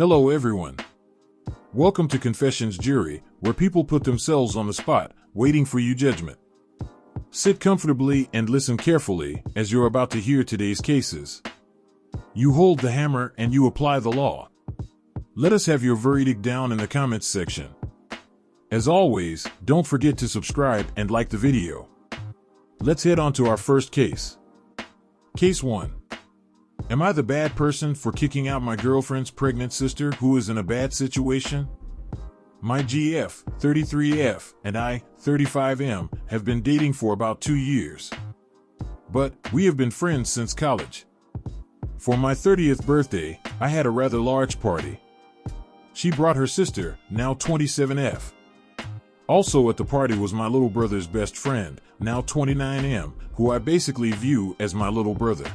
Hello everyone. Welcome to Confessions Jury, where people put themselves on the spot, waiting for your judgment. Sit comfortably and listen carefully, as you're about to hear today's cases. You hold the hammer and you apply the law. Let us have your verdict down in the comments section. As always, don't forget to subscribe and like the video. Let's head on to our first case. Case 1. Am I the bad person for kicking out my girlfriend's pregnant sister who is in a bad situation? My GF, 33F, and I, 35M, have been dating for about 2 years. But we have been friends since college. For my 30th birthday, I had a rather large party. She brought her sister, now 27F. Also at the party was my little brother's best friend, now 29M, who I basically view as my little brother.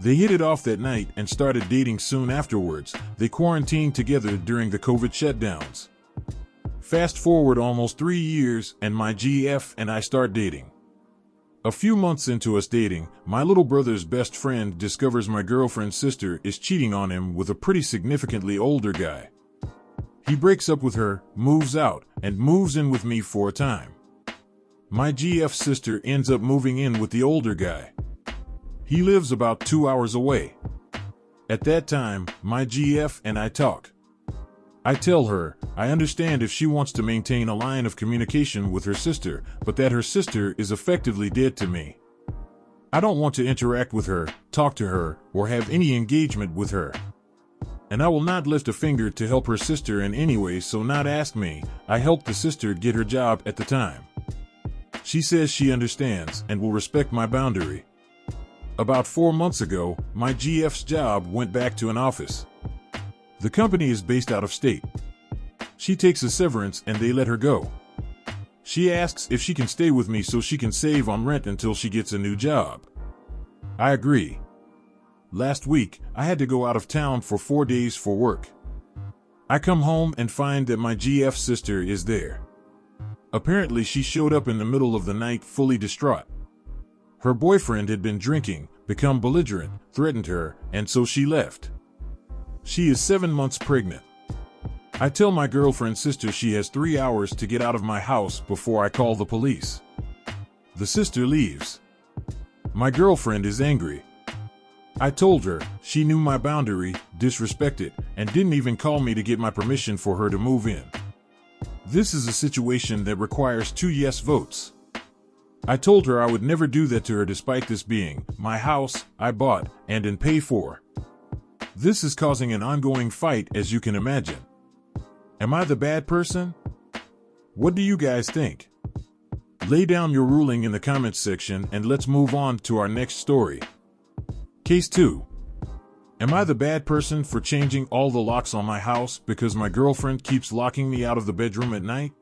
They hit it off that night and started dating soon afterwards. They quarantined together during the COVID shutdowns. Fast forward almost 3 years and my GF and I start dating. A few months into us dating, my little brother's best friend discovers my girlfriend's sister is cheating on him with a pretty significantly older guy. He breaks up with her, moves out, and moves in with me for a time. My GF sister ends up moving in with the older guy. He lives about 2 hours away. At that time, my GF and I talk. I tell her, I understand if she wants to maintain a line of communication with her sister, but that her sister is effectively dead to me. I don't want to interact with her, talk to her, or have any engagement with her. And I will not lift a finger to help her sister in any way, so not ask me. I helped the sister get her job at the time. She says she understands and will respect my boundary. About 4 months ago, my GF's job went back to an office. The company is based out of state. She takes a severance and they let her go. She asks if she can stay with me so she can save on rent until she gets a new job. I agree. Last week, I had to go out of town for 4 days for work. I come home and find that my GF's sister is there. Apparently she showed up in the middle of the night fully distraught. Her boyfriend had been drinking, become belligerent, threatened her, and so she left. She is 7 months pregnant. I tell my girlfriend's sister she has 3 hours to get out of my house before I call the police. The sister leaves. My girlfriend is angry. I told her, she knew my boundary, disrespected, and didn't even call me to get my permission for her to move in. This is a situation that requires 2 yes votes. I told her I would never do that to her despite this being my house, I bought, and pay for. This is causing an ongoing fight, as you can imagine. Am I the bad person? What do you guys think? Lay down your ruling in the comments section and let's move on to our next story. Case 2. Am I the bad person for changing all the locks on my house because my girlfriend keeps locking me out of the bedroom at night?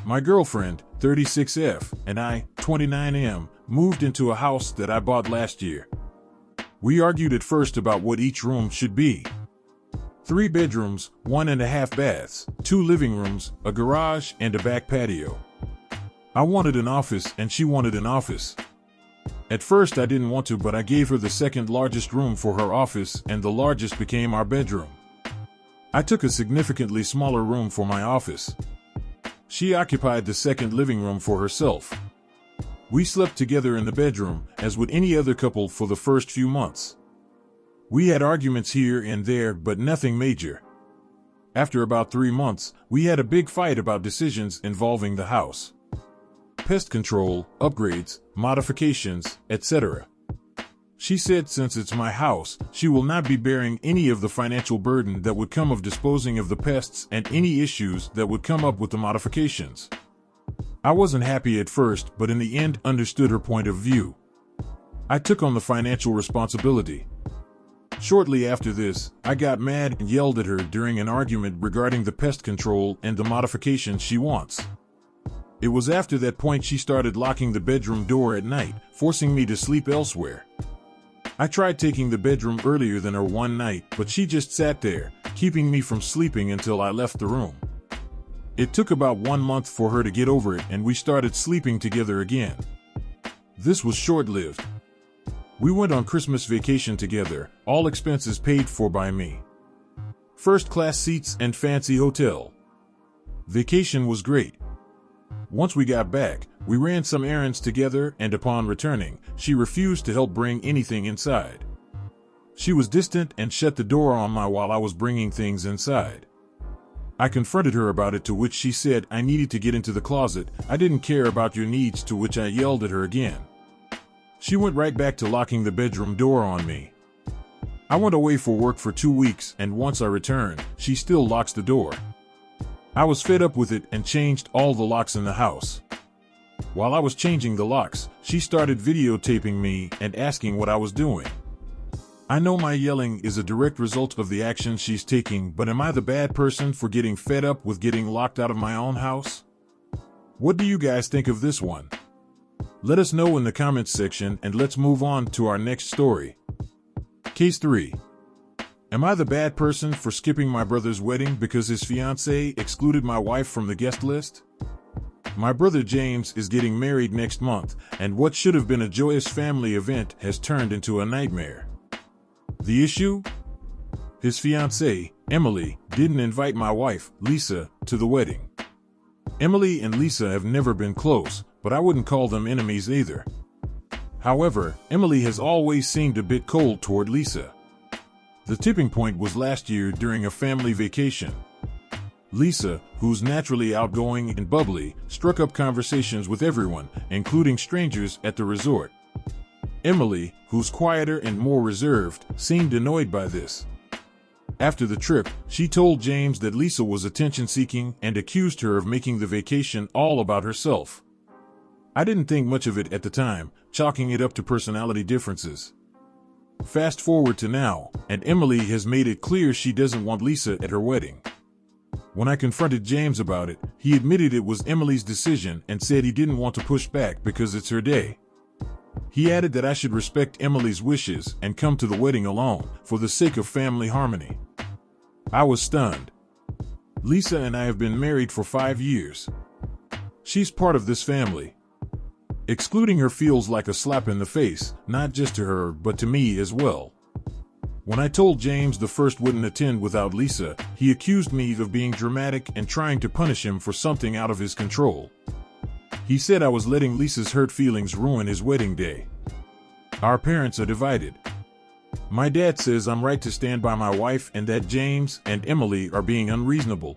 My girlfriend, 36F, and I, 29M, moved into a house that I bought last year. We argued at first about what each room should be. 3 bedrooms, 1.5 baths, 2 living rooms, a garage, and a back patio. I wanted an office and she wanted an office. At first I didn't want to, but I gave her the second largest room for her office and the largest became our bedroom. I took a significantly smaller room for my office. She occupied the second living room for herself. We slept together in the bedroom, as would any other couple, for the first few months. We had arguments here and there, but nothing major. After about 3 months, we had a big fight about decisions involving the house. Pest control, upgrades, modifications, etc. She said since it's my house, she will not be bearing any of the financial burden that would come of disposing of the pests and any issues that would come up with the modifications. I wasn't happy at first, but in the end understood her point of view. I took on the financial responsibility. Shortly after this, I got mad and yelled at her during an argument regarding the pest control and the modifications she wants. It was after that point she started locking the bedroom door at night, forcing me to sleep elsewhere. I tried taking the bedroom earlier than her one night, but she just sat there, keeping me from sleeping until I left the room. It took about 1 month for her to get over it and we started sleeping together again. This was short-lived. We went on Christmas vacation together, all expenses paid for by me. first-class seats and fancy hotel. Vacation was great. Once we got back, we ran some errands together, and upon returning, she refused to help bring anything inside. She was distant and shut the door on me while I was bringing things inside. I confronted her about it, to which she said I needed to get into the closet. I didn't care about your needs, to which I yelled at her again. She went right back to locking the bedroom door on me. I went away for work for 2 weeks, and once I returned, she still locks the door. I was fed up with it and changed all the locks in the house. While I was changing the locks, she started videotaping me and asking what I was doing. I know my yelling is a direct result of the action she's taking, but am I the bad person for getting fed up with getting locked out of my own house? What do you guys think of this one? Let us know in the comments section, and let's move on to our next story. Case 3. Am I the bad person for skipping my brother's wedding because his fiancée excluded my wife from the guest list? My brother James is getting married next month, and what should have been a joyous family event has turned into a nightmare. The issue? His fiancée, Emily, didn't invite my wife, Lisa, to the wedding. Emily and Lisa have never been close, but I wouldn't call them enemies either. However, Emily has always seemed a bit cold toward Lisa. The tipping point was last year during a family vacation. Lisa, who's naturally outgoing and bubbly, struck up conversations with everyone, including strangers at the resort. Emily, who's quieter and more reserved, seemed annoyed by this. After the trip, she told James that Lisa was attention-seeking and accused her of making the vacation all about herself. I didn't think much of it at the time, chalking it up to personality differences. Fast forward to now, and Emily has made it clear she doesn't want Lisa at her wedding. When I confronted James about it, he admitted it was Emily's decision and said he didn't want to push back because it's her day. He added that I should respect Emily's wishes and come to the wedding alone, for the sake of family harmony. I was stunned. Lisa and I have been married for 5 years. She's part of this family. Excluding her feels like a slap in the face, not just to her, but to me as well. When I told James the first wouldn't attend without Lisa, he accused me of being dramatic and trying to punish him for something out of his control. He said I was letting Lisa's hurt feelings ruin his wedding day. Our parents are divided. My dad says I'm right to stand by my wife and that James and Emily are being unreasonable.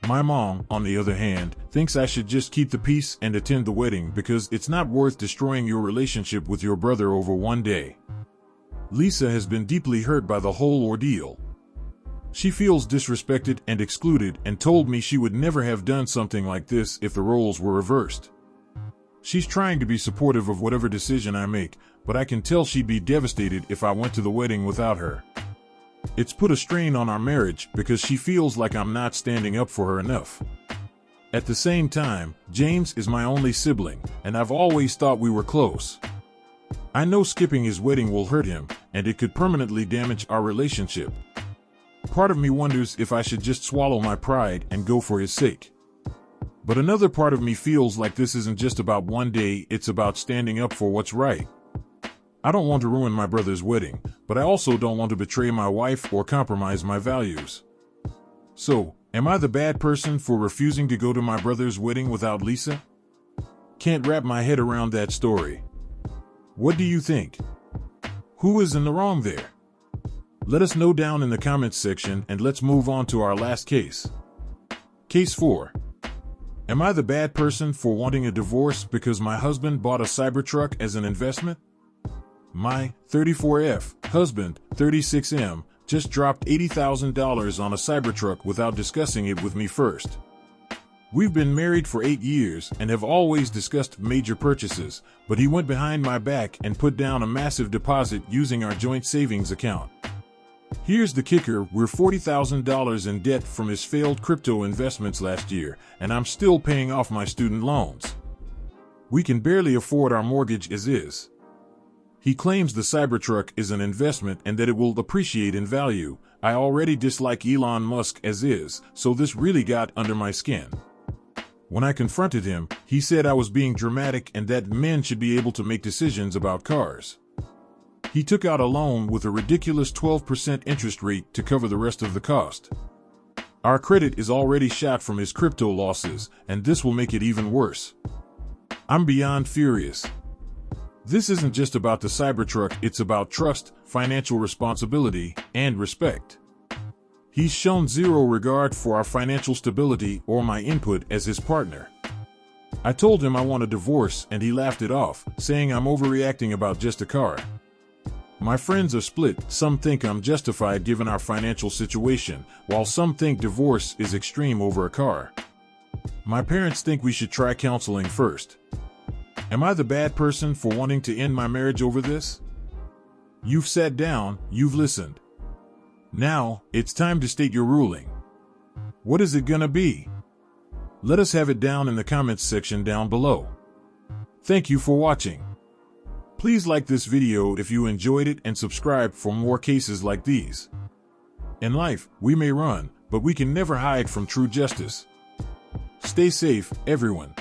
My mom, on the other hand, thinks I should just keep the peace and attend the wedding because it's not worth destroying your relationship with your brother over one day. Lisa has been deeply hurt by the whole ordeal. She feels disrespected and excluded and told me she would never have done something like this if the roles were reversed. She's trying to be supportive of whatever decision I make, but I can tell she'd be devastated if I went to the wedding without her. It's put a strain on our marriage because she feels like I'm not standing up for her enough. At the same time, James is my only sibling, and I've always thought we were close. I know skipping his wedding will hurt him, and it could permanently damage our relationship. Part of me wonders if I should just swallow my pride and go for his sake. But another part of me feels like this isn't just about one day, it's about standing up for what's right. I don't want to ruin my brother's wedding, but I also don't want to betray my wife or compromise my values. So, am I the bad person for refusing to go to my brother's wedding without Lisa? Can't wrap my head around that story. What do you think? Who is in the wrong there? Let us know down in the comments section, and let's move on to our last case. Case 4. Am I the bad person for wanting a divorce because my husband bought a Cybertruck as an investment? My 34F husband, 36M, just dropped $80,000 on a Cybertruck without discussing it with me first. We've been married for 8 years and have always discussed major purchases, but he went behind my back and put down a massive deposit using our joint savings account. Here's the kicker, we're $40,000 in debt from his failed crypto investments last year, and I'm still paying off my student loans. We can barely afford our mortgage as is. He claims the Cybertruck is an investment and that it will appreciate in value. I already dislike Elon Musk as is, so this really got under my skin. When I confronted him, he said I was being dramatic and that men should be able to make decisions about cars. He took out a loan with a ridiculous 12% interest rate to cover the rest of the cost. Our credit is already shot from his crypto losses, and this will make it even worse. I'm beyond furious. This isn't just about the Cybertruck, it's about trust, financial responsibility, and respect. He's shown zero regard for our financial stability or my input as his partner. I told him I want a divorce and he laughed it off, saying I'm overreacting about just a car. My friends are split. Some think I'm justified given our financial situation, while some think divorce is extreme over a car. My parents think we should try counseling first. Am I the bad person for wanting to end my marriage over this? You've sat down, you've listened. Now, it's time to state your ruling. What is it gonna be? Let us have it down in the comments section down below. Thank you for watching. Please like this video if you enjoyed it and subscribe for more cases like these. In life, we may run, but we can never hide from true justice. Stay safe, everyone.